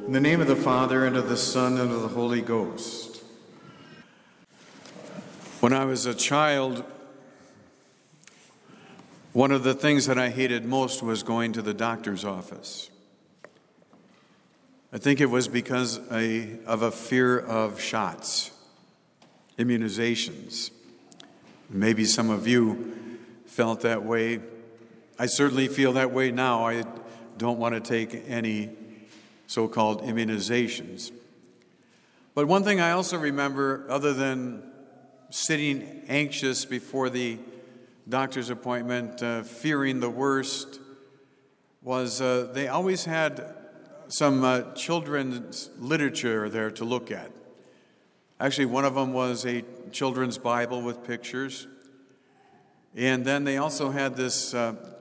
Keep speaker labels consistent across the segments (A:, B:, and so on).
A: In the name of the Father, and of the Son, and of the Holy Ghost. When I was a child, one of the things that I hated most was going to the doctor's office. I think it was because of a fear of shots, immunizations. Maybe some of you felt that way. I certainly feel that way now. I don't want to take any so-called immunizations. But one thing I also remember, other than sitting anxious before the doctor's appointment, fearing the worst, was they always had some children's literature there to look at. Actually, one of them was a children's Bible with pictures. And then they also had this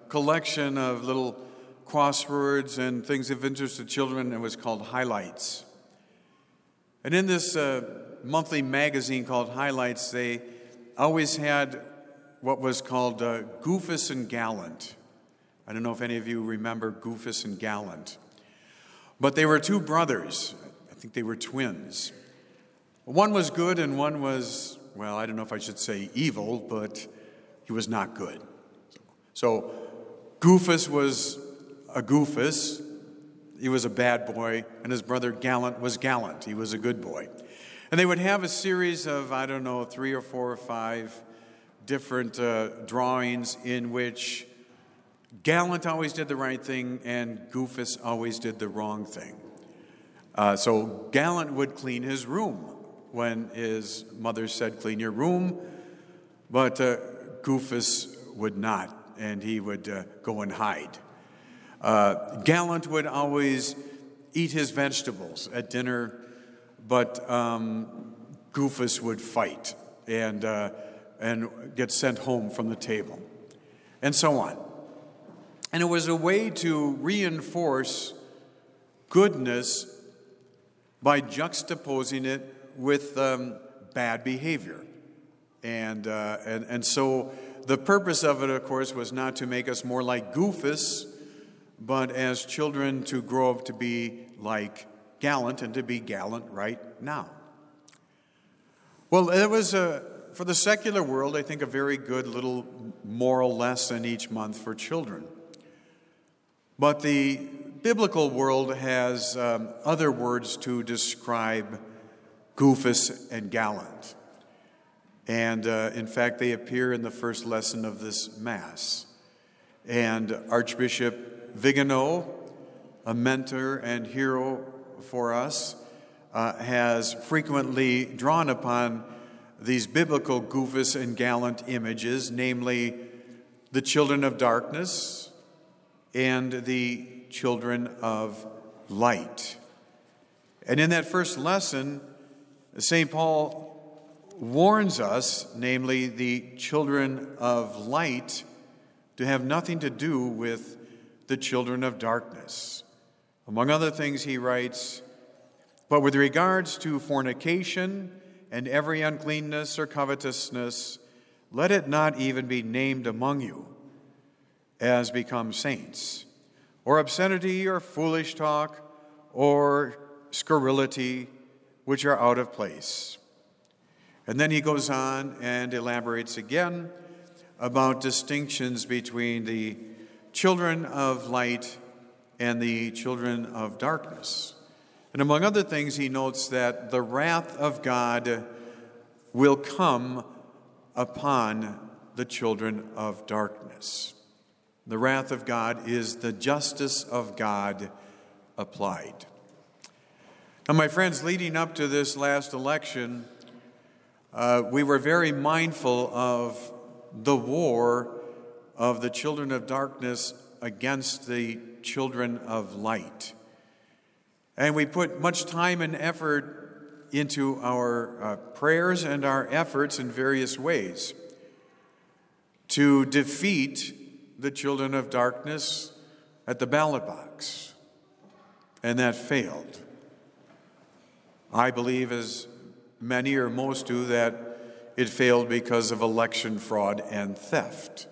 A: collection of little crosswords and things of interest to children. It was called Highlights. And in this monthly magazine called Highlights, they always had what was called Goofus and Gallant. I don't know if any of you remember Goofus and Gallant. But they were two brothers. I think they were twins. One was good and one was, well, I don't know if I should say evil, but he was not good. So Goofus was a Goofus. He was a bad boy, and his brother Gallant was gallant. He was a good boy. And they would have a series of, 3 or 4 or 5 different drawings in which Gallant always did the right thing and Goofus always did the wrong thing. So Gallant would clean his room when his mother said, "Clean your room," but Goofus would not, and he would go and hide. Gallant would always eat his vegetables at dinner, but Goofus would fight and get sent home from the table, and so on. And it was a way to reinforce goodness by juxtaposing it with bad behavior. And so the purpose of it, of course, was not to make us more like Goofus, but as children to grow up to be like Gallant and to be gallant right now. Well, it was, for the secular world, I think a very good little moral lesson each month for children. But the biblical world has other words to describe Goofus and Gallant. And in fact, they appear in the first lesson of this Mass. And Archbishop Vigano, a mentor and hero for us, has frequently drawn upon these biblical Goofus and Gallant images, namely the children of darkness and the children of light. And in that first lesson, St. Paul warns us, namely the children of light, to have nothing to do with the children of darkness. Among other things, he writes, "But with regards to fornication and every uncleanness or covetousness, let it not even be named among you as becomes saints, or obscenity or foolish talk or scurrility, which are out of place." And then he goes on and elaborates again about distinctions between the children of light and the children of darkness. And among other things, he notes that the wrath of God will come upon the children of darkness. The wrath of God is the justice of God applied. Now, my friends, leading up to this last election, we were very mindful of the war of the children of darkness against the children of light. And we put much time and effort into our prayers and our efforts in various ways to defeat the children of darkness at the ballot box. And that failed. I believe, as many or most do, that it failed because of election fraud and theft.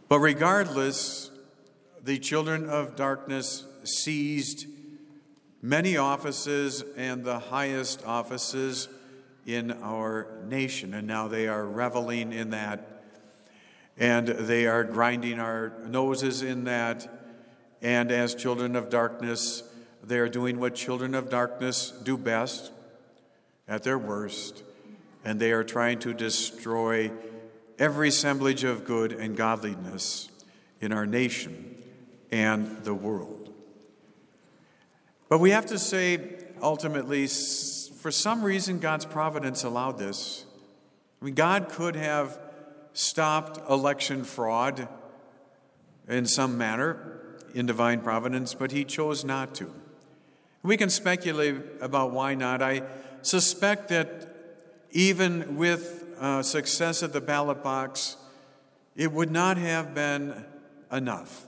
A: But regardless, the children of darkness seized many offices and the highest offices in our nation, and now they are reveling in that, and they are grinding our noses in that, and as children of darkness, they are doing what children of darkness do best, at their worst, and they are trying to destroy every assemblage of good and godliness in our nation and the world. But we have to say, ultimately, for some reason, God's providence allowed this. I mean, God could have stopped election fraud in some manner in divine providence, but he chose not to. We can speculate about why not. I suspect that even with success at the ballot box, it would not have been enough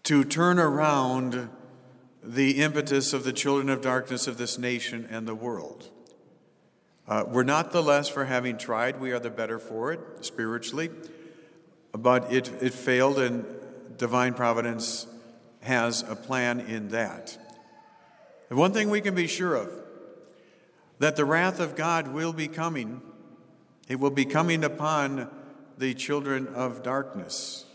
A: to turn around the impetus of the children of darkness of this nation and the world. We're not the less for having tried. We are the better for it, spiritually. But it failed, and divine providence has a plan in that. And one thing we can be sure of, that the wrath of God will be coming. It will be coming upon the children of darkness.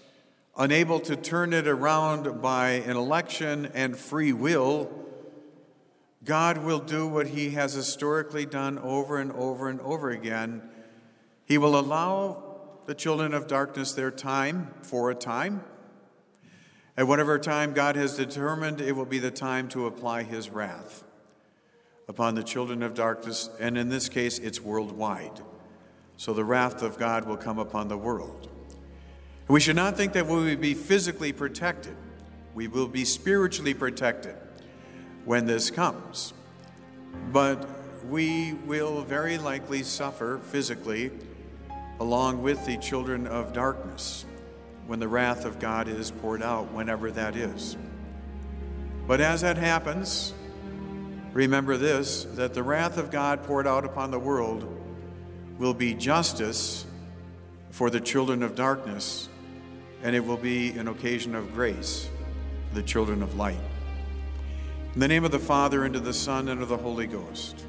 A: Unable to turn it around by an election and free will, God will do what he has historically done over and over and over again. He will allow the children of darkness their time for a time. At whatever time God has determined, it will be the time to apply his wrath upon the children of darkness, and in this case, it's worldwide. So the wrath of God will come upon the world. We should not think that we will be physically protected. We will be spiritually protected when this comes. But we will very likely suffer physically along with the children of darkness when the wrath of God is poured out, whenever that is. But as that happens, remember this, that the wrath of God poured out upon the world will be justice for the children of darkness, and it will be an occasion of grace for the children of light. In the name of the Father, and of the Son, and of the Holy Ghost.